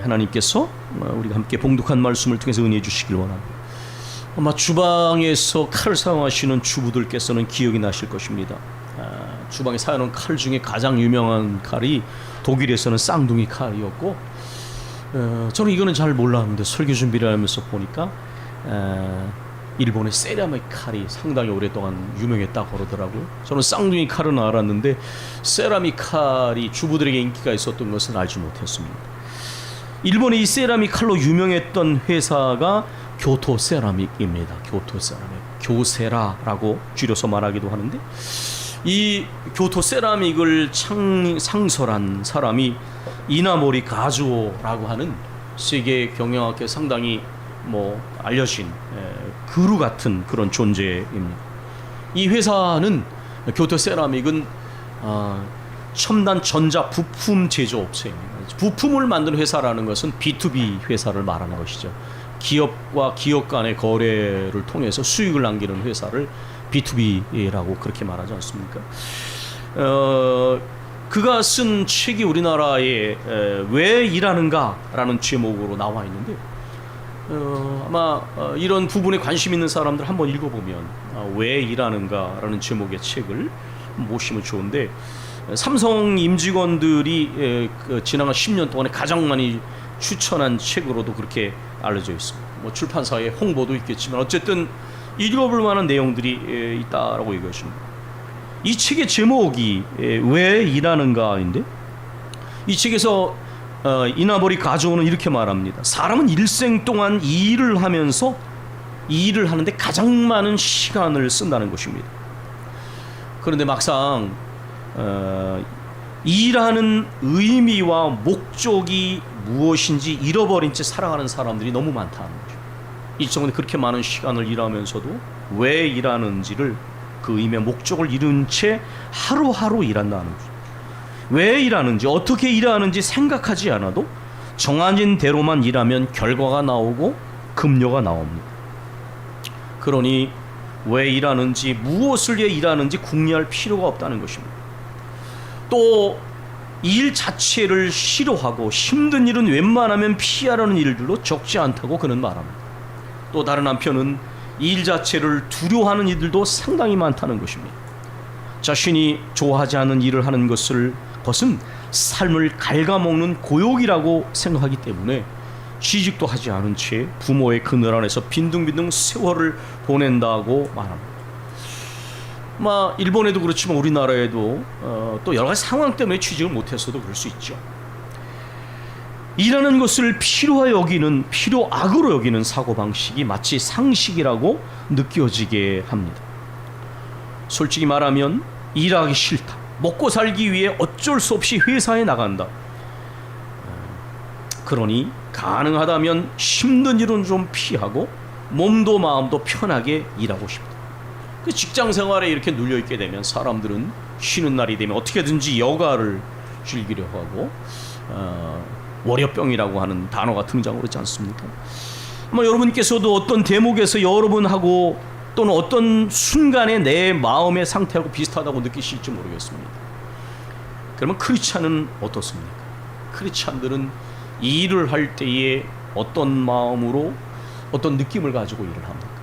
하나님께서 우리가 함께 봉독한 말씀을 통해서 은혜해 주시길 원합니다. 아마 주방에서 칼을 사용하시는 주부들께서는 기억이 나실 것입니다. 주방에 사용하는 칼 중에 가장 유명한 칼이 독일에서는 쌍둥이 칼이었고, 저는 이거는 잘 몰랐는데 설교 준비를 하면서 보니까 일본의 세라믹 칼이 상당히 오랫동안 유명했다고 그러더라고요. 저는 쌍둥이 칼은 알았는데 세라믹 칼이 주부들에게 인기가 있었던 것은 알지 못했습니다. 일본의 이 세라믹 칼로 유명했던 회사가 교토 세라믹입니다. 교토 세라믹, 교세라라고 줄여서 말하기도 하는데, 이 교토 세라믹을 상설한 사람이 이나모리 가즈오라고 하는 세계 경영학계 상당히 알려진 그루 같은 그런 존재입니다. 이 회사는, 교토 세라믹은 첨단 전자 부품 제조업체입니다. 부품을 만드는 회사라는 것은 B2B 회사를 말하는 것이죠. 기업과 기업 간의 거래를 통해서 수익을 남기는 회사를 B2B라고 그렇게 말하지 않습니까? 그가 쓴 책이 우리나라에 왜 일하는가라는 제목으로 나와 있는데, 아마 이런 부분에 관심 있는 사람들 한번 읽어보면 왜 일하는가라는 제목의 책을 보시면 좋은데, 삼성 임직원들이 지난 10년 동안에 가장 많이 추천한 책으로도 그렇게 알려져 있습니다. 출판사의 홍보도 있겠지만 어쨌든 읽어볼 만한 내용들이 있다라고 얘기하십니다. 이 책의 제목이 왜 일하는가인데, 이 책에서 이나모리 가즈오는 이렇게 말합니다. 사람은 일생 동안 이 일을 하면서 이 일을 하는데 가장 많은 시간을 쓴다는 것입니다. 그런데 막상 일하는 의미와 목적이 무엇인지 잃어버린 채 살아가는 사람들이 너무 많다는 거죠. 일정은 그렇게 많은 시간을 일하면서도 왜 일하는지를, 그 의미와 목적을 잃은 채 하루하루 일한다는 거죠. 왜 일하는지, 어떻게 일하는지 생각하지 않아도 정해진 대로만 일하면 결과가 나오고 급료가 나옵니다. 그러니 왜 일하는지, 무엇을 위해 일하는지 궁리할 필요가 없다는 것입니다. 또 일 자체를 싫어하고 힘든 일은 웬만하면 피하려는 일들도 적지 않다고 그는 말합니다. 또 다른 한편은 일 자체를 두려워하는 이들도 상당히 많다는 것입니다. 자신이 좋아하지 않는 일을 하는 것은 삶을 갉아먹는 고역이라고 생각하기 때문에 취직도 하지 않은 채 부모의 그늘 안에서 빈둥빈둥 세월을 보낸다고 말합니다. 일본에도 그렇지만 우리나라에도 또 여러 가지 상황 때문에 취직을 못했어도 그럴 수 있죠. 일하는 것을 필요악으로 여기는 사고방식이 마치 상식이라고 느껴지게 합니다. 솔직히 말하면 일하기 싫다, 먹고 살기 위해 어쩔 수 없이 회사에 나간다, 그러니 가능하다면 힘든 일은 좀 피하고 몸도 마음도 편하게 일하고 싶다. 그 직장 생활에 이렇게 눌려있게 되면 사람들은 쉬는 날이 되면 어떻게든지 여가를 즐기려 하고 월요병이라고 하는 단어가 등장을 하지 않습니까? 여러분께서도 어떤 대목에서 여러분하고 또는 어떤 순간에 내 마음의 상태하고 비슷하다고 느끼실지 모르겠습니다. 그러면 크리스찬은 어떻습니까? 크리스찬들은 일을 할 때에 어떤 마음으로, 어떤 느낌을 가지고 일을 합니까?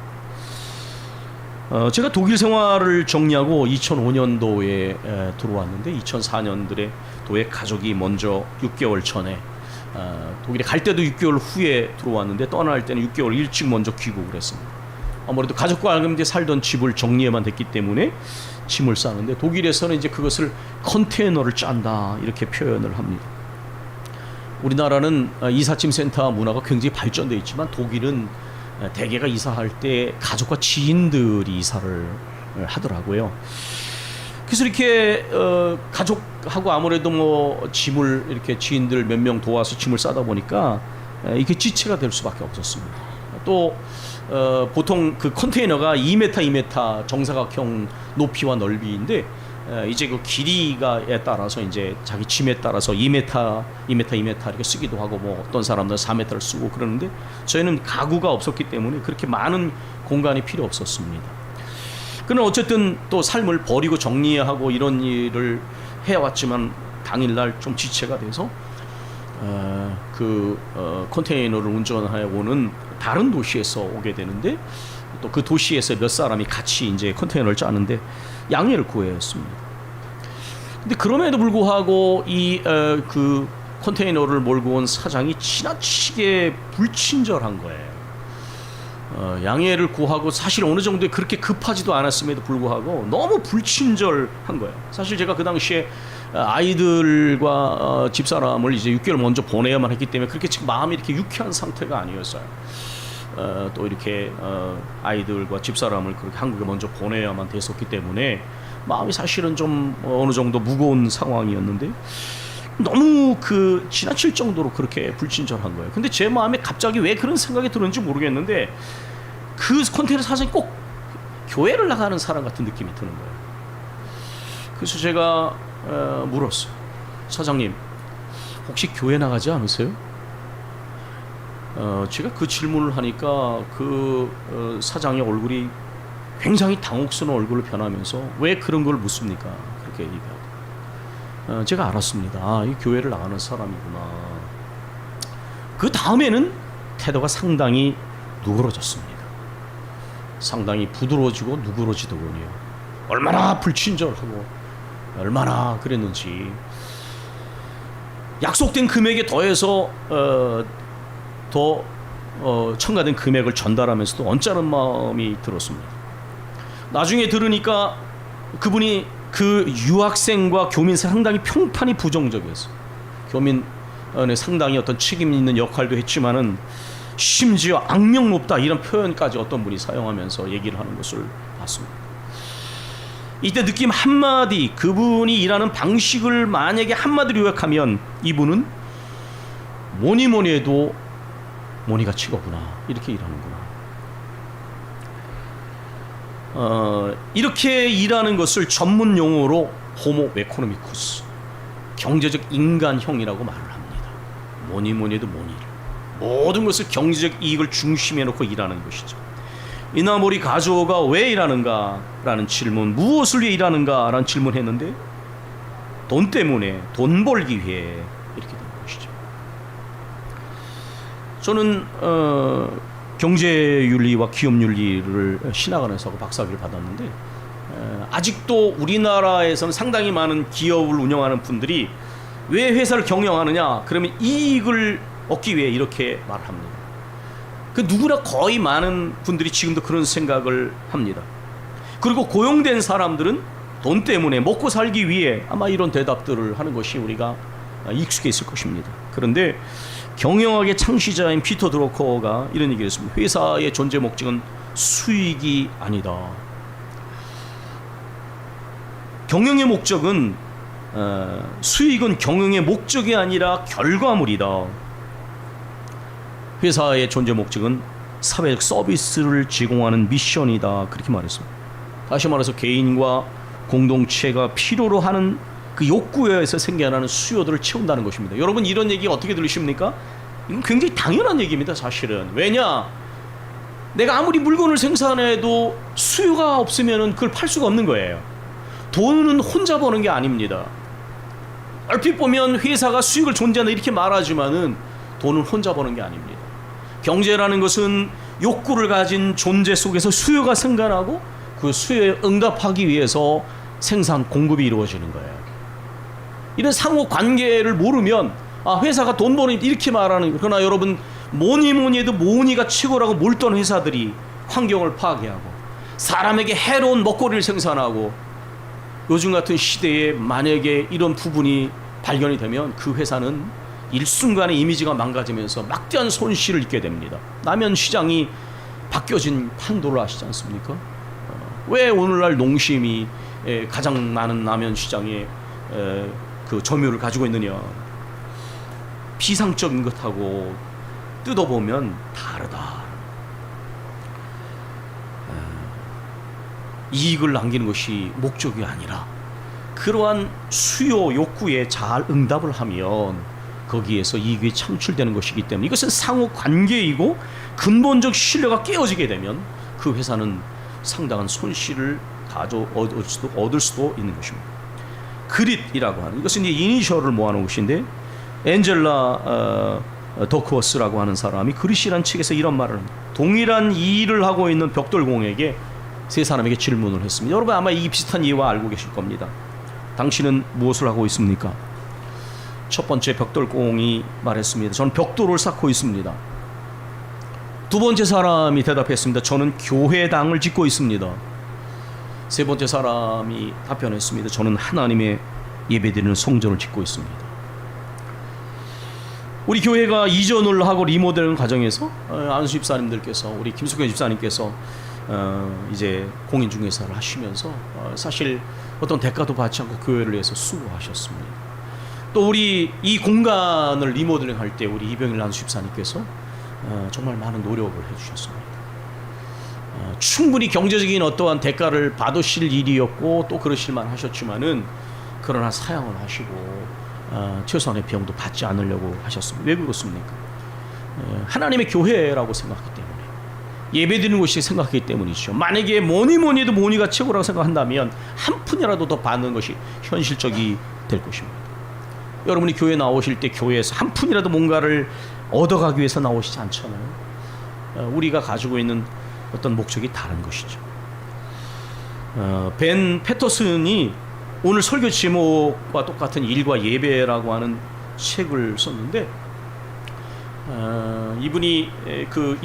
제가 독일 생활을 정리하고 2005년도에 들어왔는데 2004년도에 가족이 먼저 6개월 전에 독일에 갈 때도 6개월 후에 들어왔는데 떠날 때는 6개월 일찍 먼저 귀국을 했습니다. 아무래도 가족과 함께 살던 집을 정리해만 됐기 때문에 짐을 싸는데, 독일에서는 이제 그것을 컨테이너를 짠다 이렇게 표현을 합니다. 우리나라는 이삿짐 센터 문화가 굉장히 발전되어 있지만 독일은 대개가 이사할 때 가족과 지인들이 이사를 하더라고요. 그래서 이렇게 가족하고 아무래도 짐을 이렇게 지인들 몇 명 도와서 짐을 싸다 보니까 이게 지체가 될 수밖에 없었습니다. 또 보통 그 컨테이너가 2m 정사각형 높이와 넓이인데, 이제 그 길이가에 따라서 이제 자기 짐에 따라서 2m 이렇게 쓰기도 하고, 어떤 사람들은 4m를 쓰고 그러는데, 저희는 가구가 없었기 때문에 그렇게 많은 공간이 필요 없었습니다. 그러나 어쨌든 또 삶을 버리고 정리하고 이런 일을 해왔지만 당일날 좀 지체가 돼서 컨테이너를 운전하여 오는 다른 도시에서 오게 되는데 또 그 도시에서 몇 사람이 같이 이제 컨테이너를 짜는데 양해를 구해야 했습니다. 근데 그럼에도 불구하고 그 컨테이너를 몰고 온 사장이 지나치게 불친절한 거예요. 양해를 구하고 사실 어느 정도에 그렇게 급하지도 않았음에도 불구하고 너무 불친절한 거예요. 사실 제가 그 당시에 아이들과 집사람을 이제 6개월 먼저 보내야만 했기 때문에 그렇게 지금 마음이 이렇게 유쾌한 상태가 아니었어요. 또 이렇게 아이들과 집사람을 그렇게 한국에 먼저 보내야만 됐었기 때문에 마음이 사실은 좀 어느 정도 무거운 상황이었는데 너무 지나칠 정도로 그렇게 불친절한 거예요. 근데 제 마음에 갑자기 왜 그런 생각이 들었는지 모르겠는데 그 컨테이너 사장이 꼭 교회를 나가는 사람 같은 느낌이 드는 거예요. 그래서 제가 물었어요. 사장님, 혹시 교회 나가지 않으세요? 제가 그 질문을 하니까 사장의 얼굴이 굉장히 당혹스러운 얼굴로 변하면서 왜 그런 걸 묻습니까? 그렇게 얘기하고 제가 알았습니다. 이 교회를 나가는 사람이구나. 그 다음에는 태도가 상당히 누그러졌습니다. 상당히 부드러워지고 누그러지더군요. 얼마나 불친절하고 얼마나 그랬는지. 약속된 금액에 더해서 더 첨가된 금액을 전달하면서도 언짢은 마음이 들었습니다. 나중에 들으니까 그분이 그 유학생과 교민 상당히 평판이 부정적이었어요. 교민에 상당히 어떤 책임 있는 역할도 했지만은 심지어 악명 높다 이런 표현까지 어떤 분이 사용하면서 얘기를 하는 것을 봤습니다. 이때 느낌 한마디, 그분이 일하는 방식을 만약에 한마디로 요약하면 이분은 뭐니 해도 모니가 치거구나, 이렇게 일하는구나. 이렇게 일하는 것을 전문 용어로 호모 에코노미쿠스, 경제적 인간형이라고 말을 합니다. 뭐니 해도 모니, 모든 것을 경제적 이익을 중심에 놓고 일하는 것이죠. 이나모리 가조가 왜 일하는가 라는 질문, 무엇을 위해 일하는가 라는 질문했는데 돈 때문에, 돈 벌기 위해 이렇게 된 것이죠. 저는 경제윤리와 기업윤리를 신학원에서 박사학위를 받았는데 아직도 우리나라에서는 상당히 많은 기업을 운영하는 분들이 왜 회사를 경영하느냐, 그러면 이익을 얻기 위해 이렇게 말합니다. 누구나 거의 많은 분들이 지금도 그런 생각을 합니다. 그리고 고용된 사람들은 돈 때문에 먹고 살기 위해 아마 이런 대답들을 하는 것이 우리가 익숙해 있을 것입니다. 그런데 경영학의 창시자인 피터 드로커가 이런 얘기를 했습니다. 회사의 존재 목적은 수익이 아니다. 경영의 목적은 수익은 경영의 목적이 아니라 결과물이다. 회사의 존재 목적은 사회적 서비스를 제공하는 미션이다. 그렇게 말했습니다. 다시 말해서 개인과 공동체가 필요로 하는 그 욕구에서 생겨나는 수요들을 채운다는 것입니다. 여러분, 이런 얘기 어떻게 들으십니까? 이건 굉장히 당연한 얘기입니다. 사실은. 왜냐? 내가 아무리 물건을 생산해도 수요가 없으면 그걸 팔 수가 없는 거예요. 돈은 혼자 버는 게 아닙니다. 얼핏 보면 회사가 수익을 존재한다 이렇게 말하지만은 돈은 혼자 버는 게 아닙니다. 경제라는 것은 욕구를 가진 존재 속에서 수요가 생겨나고 그 수요에 응답하기 위해서 생산, 공급이 이루어지는 거예요. 이런 상호 관계를 모르면 회사가 돈 버는 이렇게 말하는, 그러나 여러분, 뭐니 해도 모니가 최고라고 몰던 회사들이 환경을 파괴하고 사람에게 해로운 먹거리를 생산하고 요즘 같은 시대에 만약에 이런 부분이 발견이 되면 그 회사는 일순간에 이미지가 망가지면서 막대한 손실을 입게 됩니다. 라면 시장이 바뀌어진 판도를 아시지 않습니까? 왜 오늘날 농심이 가장 많은 라면 시장에 그 점유율을 가지고 있느냐? 비상적인 것하고 뜯어보면 다르다. 이익을 남기는 것이 목적이 아니라 그러한 수요 욕구에 잘 응답을 하면 거기에서 이익이 창출되는 것이기 때문에 이것은 상호 관계이고 근본적 신뢰가 깨어지게 되면 그 회사는 상당한 손실을 얻을 수도 있는 것입니다. 그릿이라고 하는, 이것은 이제 이니셜을 모아놓은 것인데 엔젤라 더크워스라고 하는 사람이 그리시라는 책에서 이런 말을 합니다. 동일한 일을 하고 있는 벽돌공에게 세 사람에게 질문을 했습니다. 여러분 아마 이 비슷한 이유와 알고 계실 겁니다. 당신은 무엇을 하고 있습니까? 첫 번째 벽돌공이 말했습니다. 저는 벽돌을 쌓고 있습니다. 두 번째 사람이 대답했습니다. 저는 교회당을 짓고 있습니다. 세 번째 사람이 답변했습니다. 저는 하나님의 예배드리는 성전을 짓고 있습니다. 우리 교회가 이전을 하고 리모델링 과정에서 안수 집사님들께서 우리 김숙현 집사님께서 이제 공인중개사를 하시면서 사실 어떤 대가도 받지 않고 교회를 위해서 수고하셨습니다. 또 우리 이 공간을 리모델링 할 때 우리 이병일 안수 집사님께서 정말 많은 노력을 해주셨습니다. 충분히 경제적인 어떠한 대가를 받으실 일이었고 또 그러실만 하셨지만은 그러나 사양을 하시고 최소한의 비용도 받지 않으려고 하셨습니다. 왜 그렇습니까? 하나님의 교회라고 생각하기 때문에, 예배드리는 곳이 생각하기 때문이죠. 만약에 뭐니 해도 뭐니가 최고라고 생각한다면 한 푼이라도 더 받는 것이 현실적이 될 것입니다. 여러분이 교회 나오실 때 교회에서 한 푼이라도 뭔가를 얻어가기 위해서 나오시지 않잖아요. 우리가 가지고 있는 어떤 목적이 다른 것이죠. 벤 패터슨이 오늘 설교 제목과 똑같은 일과 예배라고 하는 책을 썼는데 이분이 그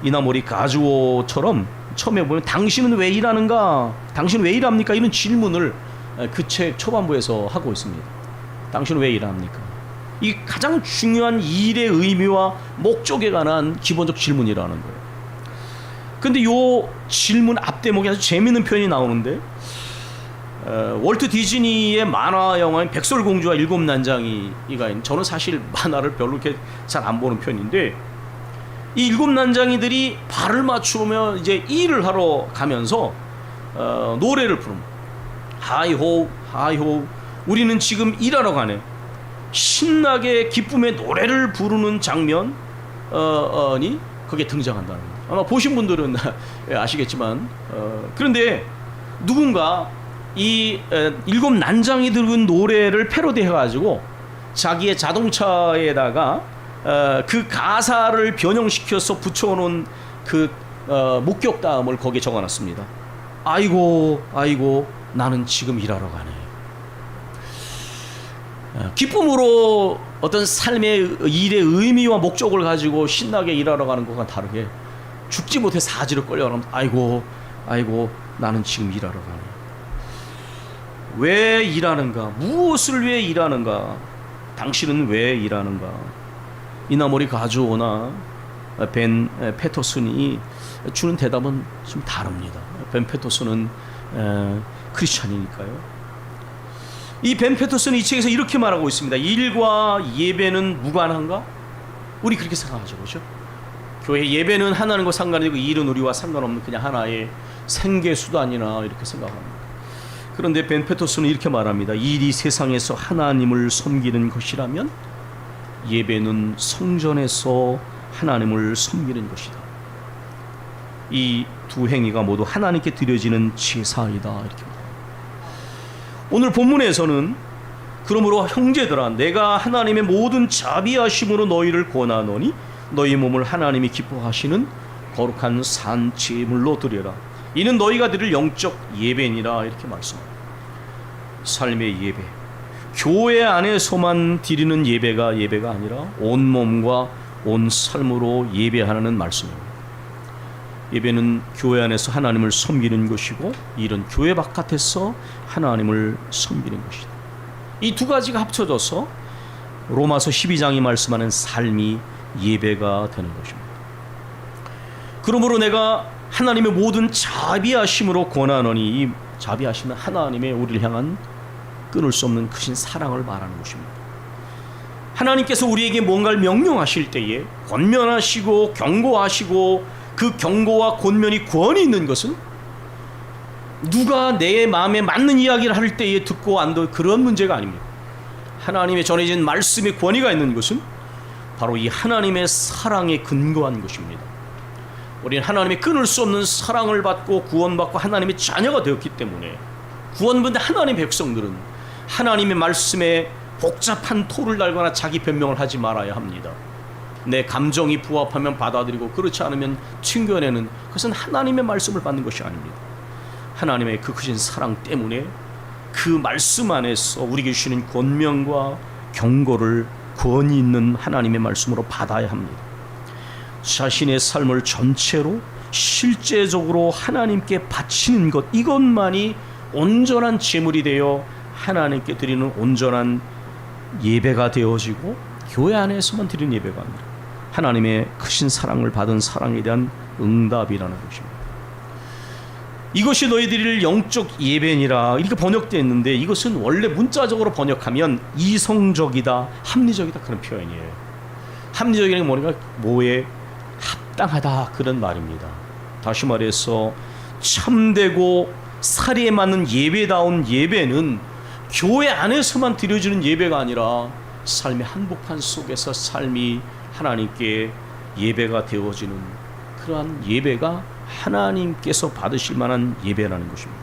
이나모리 가즈오처럼 처음에 보면 당신은 왜 일하는가? 당신은 왜 일합니까? 이런 질문을 그 책 초반부에서 하고 있습니다. 당신은 왜 일합니까? 이 가장 중요한 일의 의미와 목적에 관한 기본적 질문이라는 거예요. 근데 요 질문 앞대목에 아주 재미있는 표현이 나오는데 월트 디즈니의 만화 영화인 백설공주와 일곱 난장이가 있는, 저는 사실 만화를 별로 이렇게 잘 안 보는 편인데 이 일곱 난장이들이 발을 맞추며 이제 일을 하러 가면서 노래를 부릅니다. 하이호 하이호 우리는 지금 일하러 가네. 신나게 기쁨의 노래를 부르는 장면이 거기에 등장한다는 거예요. 아마 보신 분들은 아시겠지만 그런데 누군가 이 일곱 난장이 들은 노래를 패러디해가지고 자기의 자동차에다가 그 가사를 변형시켜서 붙여놓은 그 목격담을 거기에 적어놨습니다. 아이고 나는 지금 일하러 가네. 기쁨으로 어떤 삶의 일의 의미와 목적을 가지고 신나게 일하러 가는 것과 다르게 죽지 못해 사지로 끌려가면 아이고 나는 지금 일하러 가네. 왜 일하는가? 무엇을 위해 일하는가? 당신은 왜 일하는가? 이나모리 가즈오나 벤 패터슨이 주는 대답은 좀 다릅니다. 벤 패터슨은 크리스찬이니까요. 이 벤 패터슨이 이 책에서 이렇게 말하고 있습니다. 일과 예배는 무관한가? 우리 그렇게 생각하죠, 그렇죠? 교회 예배는 하나님과 상관이고 일은 우리와 상관없는 그냥 하나의 생계 수단이나 이렇게 생각합니다. 그런데 벤 패터슨은 이렇게 말합니다. 일이 세상에서 하나님을 섬기는 것이라면 예배는 성전에서 하나님을 섬기는 것이다. 이 두 행위가 모두 하나님께 드려지는 제사이다. 이렇게 말합니다. 오늘 본문에서는 그러므로 형제들아 내가 하나님의 모든 자비하심으로 너희를 권하노니 너희 몸을 하나님이 기뻐하시는 거룩한 산 제물로 드려라. 이는 너희가 드릴 영적 예배니라. 이렇게 말씀합니다. 삶의 예배, 교회 안에서만 드리는 예배가 아니라 온 몸과 온 삶으로 예배하라는 말씀입니다. 예배는 교회 안에서 하나님을 섬기는 것이고 일은 교회 바깥에서 하나님을 섬기는 것이다. 이 두 가지가 합쳐져서 로마서 12장이 말씀하는 삶이 예배가 되는 것입니다. 그러므로 내가 하나님의 모든 자비하심으로 권하노니 이 자비하심은 하나님의 우리를 향한 끊을 수 없는 크신 사랑을 말하는 것입니다. 하나님께서 우리에게 뭔가를 명령하실 때에 권면하시고 경고하시고 그 경고와 권면이 권위 있는 것은 누가 내 마음에 맞는 이야기를 할 때에 듣고 안 듣고 그런 문제가 아닙니다. 하나님의 전해진 말씀의 권위가 있는 것은 바로 이 하나님의 사랑에 근거한 것입니다. 우리는 하나님의 끊을 수 없는 사랑을 받고 구원받고 하나님의 자녀가 되었기 때문에 구원받은 하나님의 백성들은 하나님의 말씀에 복잡한 토를 달거나 자기 변명을 하지 말아야 합니다. 내 감정이 부합하면 받아들이고 그렇지 않으면 튕겨내는, 그것은 하나님의 말씀을 받는 것이 아닙니다. 하나님의 그 크신 사랑 때문에 그 말씀 안에서 우리에게 주시는 권면과 경고를 권위 있는 하나님의 말씀으로 받아야 합니다. 자신의 삶을 전체로 실제적으로 하나님께 바치는 것, 이것만이 온전한 제물이 되어 하나님께 드리는 온전한 예배가 되어지고, 교회 안에서만 드리는 예배가 아니라 하나님의 크신 사랑을 받은 사랑에 대한 응답이라는 것입니다. 이것이 너희들이 영적 예배니라 이렇게 번역되어 있는데, 이것은 원래 문자적으로 번역하면 이성적이다, 합리적이다 그런 표현이에요. 합리적이라는 게 뭐에 합당하다 그런 말입니다. 다시 말해서 참되고 사리에 맞는 예배다운 예배는 교회 안에서만 드려지는 예배가 아니라 삶의 한복판 속에서 삶이 하나님께 예배가 되어지는 그러한 예배가 하나님께서 받으실 만한 예배라는 것입니다.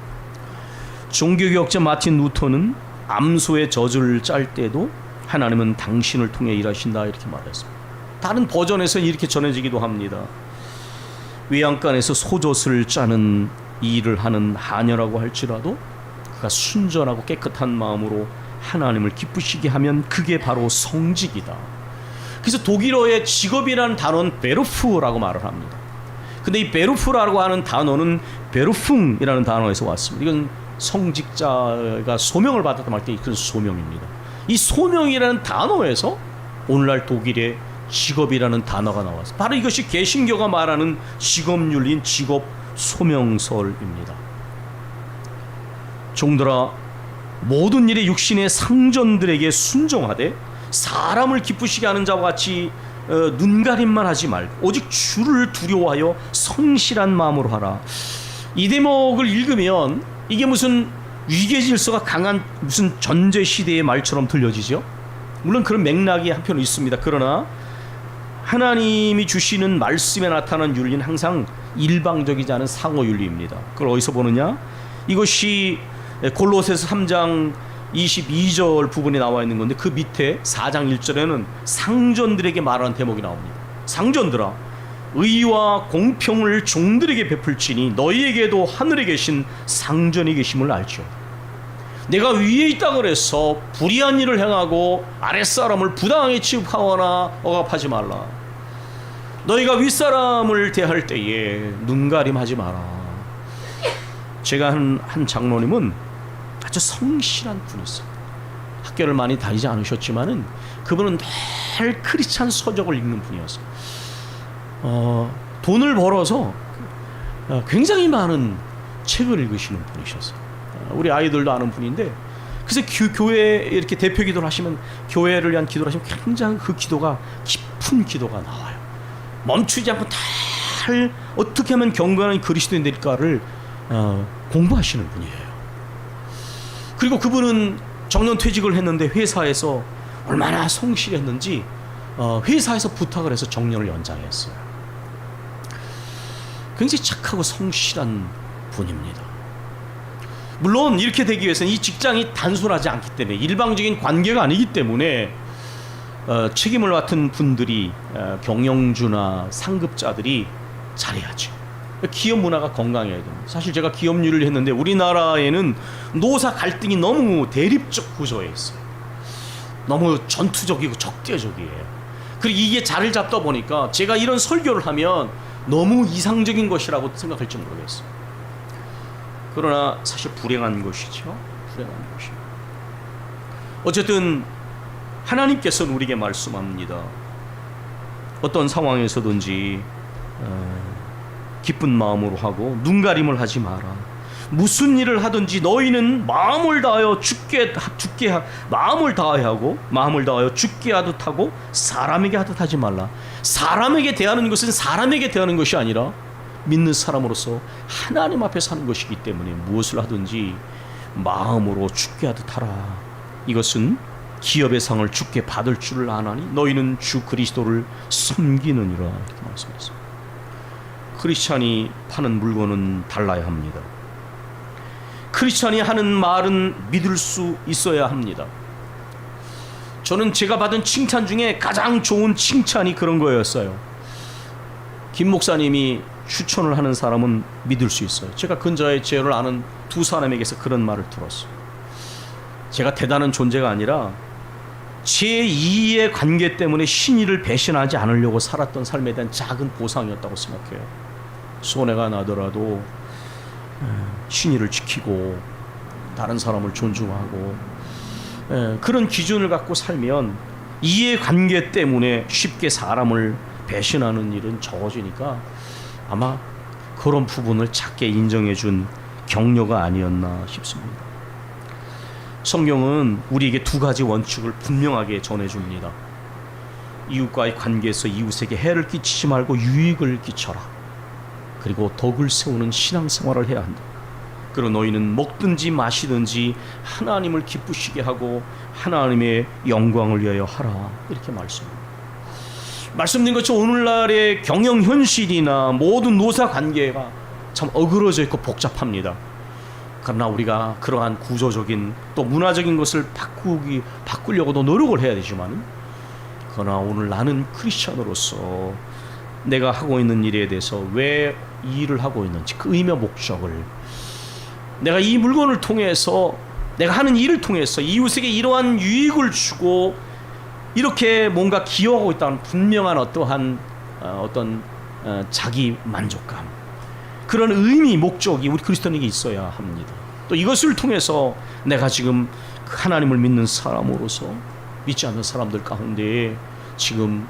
종교개혁자 마틴 루터는 암소의 젖을 짤 때도 하나님은 당신을 통해 일하신다 이렇게 말했습니다. 다른 버전에서는 이렇게 전해지기도 합니다. 외양간에서 소젖을 짜는 일을 하는 하녀라고 할지라도 그가 순전하고 깨끗한 마음으로 하나님을 기쁘시게 하면 그게 바로 성직이다. 그래서 독일어의 직업이라는 단어는 베루프라고 말을 합니다. 근데 이 베루프라고 하는 단어는 베루풍이라는 단어에서 왔습니다. 이건 성직자가 소명을 받았다 말 때 그런 소명입니다. 이 소명이라는 단어에서 오늘날 독일의 직업이라는 단어가 나왔습니다. 바로 이것이 개신교가 말하는 직업윤리인 직업 소명설입니다. 종들아 모든 일에 육신의 상전들에게 순종하되 사람을 기쁘시게 하는 자와 같이 눈가림만 하지 말고 오직 주를 두려워하여 성실한 마음으로 하라. 이 대목을 읽으면 이게 무슨 위계 질서가 강한 무슨 전제 시대의 말처럼 들려지죠. 물론 그런 맥락이 한편 있습니다. 그러나 하나님이 주시는 말씀에 나타나는 윤리는 항상 일방적이지 않은 상호윤리입니다. 그걸 어디서 보느냐? 이것이 골로새서 3장 22절 부분에 나와 있는 건데, 그 밑에 4장 1절에는 상전들에게 말하는 대목이 나옵니다. 상전들아 의와 공평을 종들에게 베풀지니 너희에게도 하늘에 계신 상전이 계심을 알죠. 내가 위에 있다 그래서 불의한 일을 행하고 아랫사람을 부당하게 취급하거나 억압하지 말라. 너희가 윗사람을 대할 때에 눈가림하지 마라. 제가 한 장로님은 아주 성실한 분이었어요. 학교를 많이 다니지 않으셨지만은 그분은 늘 크리스찬 서적을 읽는 분이었어요. 돈을 벌어서 굉장히 많은 책을 읽으시는 분이셨어요. 우리 아이들도 아는 분인데, 그래서 교회 이렇게 대표 기도를 하시면, 교회를 위한 기도를 하시면 굉장히 그 기도가 깊은 기도가 나와요. 멈추지 않고 잘 어떻게 하면 경건한 그리스도인 될까를 공부하시는 분이에요. 그리고 그분은 정년 퇴직을 했는데 회사에서 얼마나 성실했는지 회사에서 부탁을 해서 정년을 연장했어요. 굉장히 착하고 성실한 분입니다. 물론 이렇게 되기 위해서는 이 직장이 단순하지 않기 때문에, 일방적인 관계가 아니기 때문에 책임을 맡은 분들이, 경영주나 상급자들이 잘해야죠. 기업 문화가 건강해야 됩니다. 사실 제가 기업 일을 했는데 우리나라에는 노사 갈등이 너무 대립적 구조에 있어요. 너무 전투적이고 적대적이에요. 그리고 이게 자리를 잡다 보니까 제가 이런 설교를 하면 너무 이상적인 것이라고 생각할지 모르겠어요. 그러나 사실 불행한 것이죠. 불행한 것이에요. 어쨌든 하나님께서는 우리에게 말씀합니다. 어떤 상황에서든지 기쁜 마음으로 하고 눈가림을 하지 마라. 무슨 일을 하든지 너희는 마음을 다하여 마음을 다하여 하고 마음을 다하여 죽게 하듯 하고 사람에게 하듯 하지 말라. 사람에게 대하는 것은 사람에게 대하는 것이 아니라 믿는 사람으로서 하나님 앞에 사는 것이기 때문에 무엇을 하든지 마음으로 죽게 하듯 하라. 이것은 기업의 상을 주께 받을 줄을 아나니 너희는 주 그리스도를 섬기느니라. 이렇게 말씀했습니다. 크리스찬이 파는 물건은 달라야 합니다. 크리스찬이 하는 말은 믿을 수 있어야 합니다. 저는 제가 받은 칭찬 중에 가장 좋은 칭찬이 그런 거였어요. 김 목사님이 추천을 하는 사람은 믿을 수 있어요. 제가 근자의 제를 아는 두 사람에게서 그런 말을 들었어요. 제가 대단한 존재가 아니라 제2의 관계 때문에 신의를 배신하지 않으려고 살았던 삶에 대한 작은 보상이었다고 생각해요. 손해가 나더라도 신의를 지키고 다른 사람을 존중하고 그런 기준을 갖고 살면 이해관계 때문에 쉽게 사람을 배신하는 일은 적어지니까 아마 그런 부분을 작게 인정해 준 격려가 아니었나 싶습니다. 성경은 우리에게 두 가지 원칙을 분명하게 전해줍니다. 이웃과의 관계에서 이웃에게 해를 끼치지 말고 유익을 끼쳐라. 그리고 덕을 세우는 신앙생활을 해야 한다. 그리고 너희는 먹든지 마시든지 하나님을 기쁘시게 하고 하나님의 영광을 위하여 하라. 이렇게 말씀드린 것처럼 오늘날의 경영 현실이나 모든 노사 관계가 참 어그러져 있고 복잡합니다. 그러나 우리가 그러한 구조적인 또 문화적인 것을 바꾸려고도 노력을 해야 되지만, 그러나 오늘 나는 크리스천으로서 내가 하고 있는 일에 대해서 왜 이 일을 하고 있는지 그 의미 목적을, 내가 이 물건을 통해서 내가 하는 일을 통해서 이웃에게 이러한 유익을 주고 이렇게 뭔가 기여하고 있다는 분명한 어떠한 자기 만족감, 그런 의미 목적이 우리 그리스도인에게 있어야 합니다. 또 이것을 통해서 내가 지금 하나님을 믿는 사람으로서 믿지 않는 사람들 가운데 지금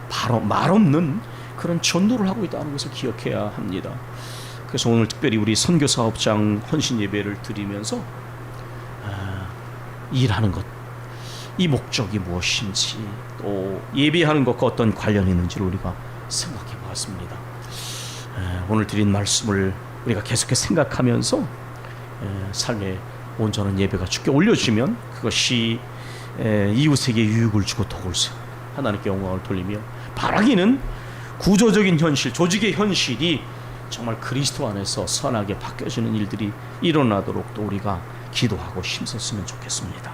바로 말없는 그런 전도를 하고 있다는 것을 기억해야 합니다. 그래서 오늘 특별히 우리 선교사업장 헌신 예배를 드리면서 일하는 것, 이 목적이 무엇인지, 또 예배하는 것과 어떤 관련이 있는지를 우리가 생각해 보았습니다. 오늘 드린 말씀을 우리가 계속해서 생각하면서 삶의 온전한 예배가 주께 올려주면 그것이 이웃에게 유익을 주고 덕을 세워 하나님께 영광을 돌리며, 바라기는 구조적인 현실, 조직의 현실이 정말 그리스도 안에서 선하게 바뀌어지는 일들이 일어나도록 또 우리가 기도하고 힘썼으면 좋겠습니다.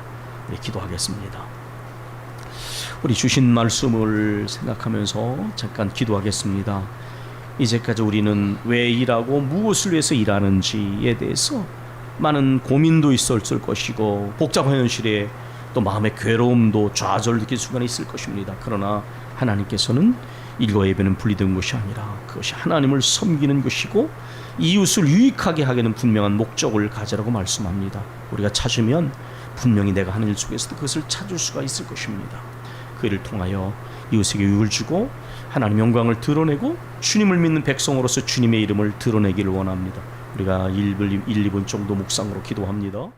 우리 기도하겠습니다. 우리 주신 말씀을 생각하면서 잠깐 기도하겠습니다. 이제까지 우리는 왜 일하고 무엇을 위해서 일하는지에 대해서 많은 고민도 있었을 것이고 복잡한 현실에 또 마음의 괴로움도 좌절을 느낄 순간이 있을 것입니다. 그러나 하나님께서는 일과 예배는 분리된 것이 아니라 그것이 하나님을 섬기는 것이고 이웃을 유익하게 하기는 분명한 목적을 가지라고 말씀합니다. 우리가 찾으면 분명히 내가 하는 일 속에서도 그것을 찾을 수가 있을 것입니다. 그 일을 통하여 이웃에게 유익을 주고 하나님 영광을 드러내고 주님을 믿는 백성으로서 주님의 이름을 드러내기를 원합니다. 우리가 1, 2분 정도 묵상으로 기도합니다.